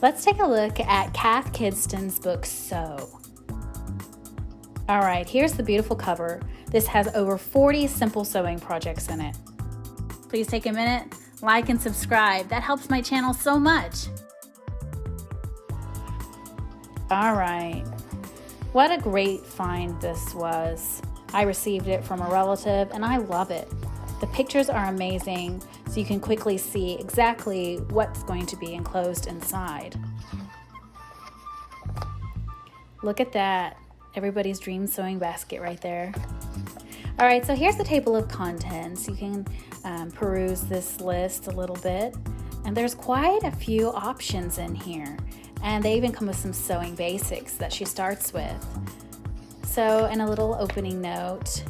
Let's take a look at Cath Kidston's book, Sew. All right, here's the beautiful cover. This has over 40 simple sewing projects in it. Please take a minute, like and subscribe. That helps my channel so much. All right, what a great find this was. I received it from a relative and I love it. The pictures are amazing, so you can quickly see exactly what's going to be enclosed inside. Look at that. Everybody's dream sewing basket right there. All right, so here's the table of contents. You can peruse this list a little bit, and there's quite a few options in here. And they even come with some sewing basics that she starts with. So, and a little opening note.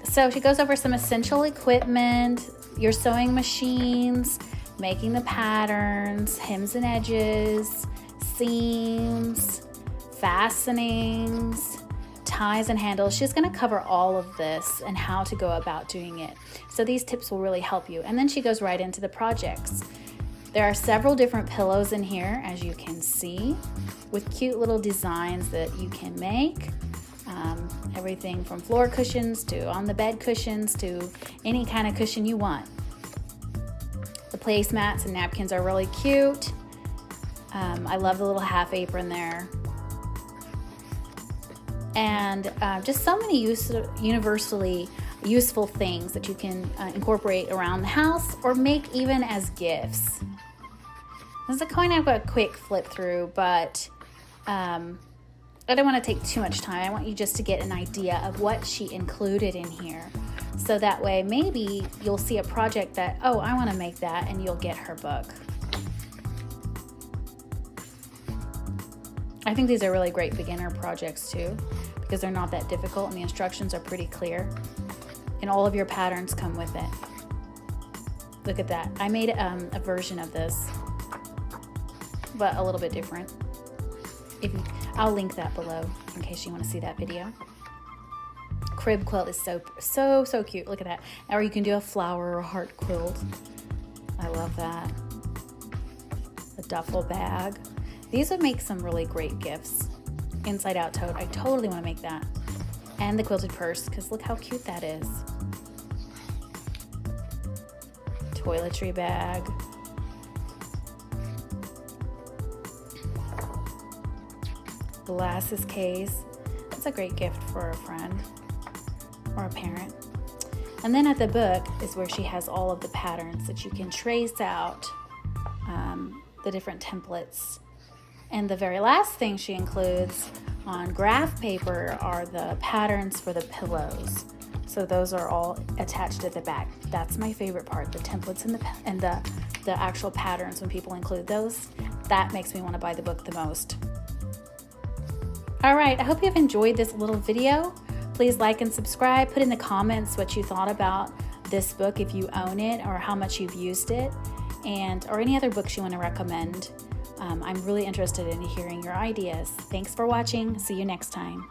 So she goes over some essential equipment, your sewing machines, making the patterns, hems and edges, seams, fastenings, ties and handles. She's going to cover all of this and how to go about doing it. So these tips will really help you. And then she goes right into the projects. There are several different pillows in here, as you can see, with cute little designs that you can make. Everything from floor cushions to on the bed cushions to any kind of cushion you want. The placemats and napkins are really cute. I love the little half apron there. And just so many universally useful things that you can incorporate around the house or make even as gifts. This is kind of a quick flip through, but I don't want to take too much time. I want you just to get an idea of what she included in here. So that way maybe you'll see a project that, oh, I want to make that, and you'll get her book. I think these are really great beginner projects too, because they're not that difficult and the instructions are pretty clear. And all of your patterns come with it. Look at that. I made a version of this, but a little bit different. I'll link that below in case you want to see that video. Crib quilt is so cute. Look at that. Or you can do a flower or heart quilt. I love that. The duffel bag. These would make some really great gifts. Inside out tote. I totally want to make that. And the quilted purse, because look how cute that is. Toiletry bag. Glasses case. That's a great gift for a friend or a parent. And then at the book is where she has all of the patterns that you can trace out, the different templates. And the very last thing she includes on graph paper are the patterns for the pillows. So those are all attached at the back. That's my favorite part, the templates and the actual patterns. When people include those, that makes me want to buy the book the most. All right, I hope you've enjoyed this little video. Please like and subscribe. Put in the comments what you thought about this book, if you own it, or how much you've used it, or any other books you want to recommend. I'm really interested in hearing your ideas. Thanks for watching. See you next time.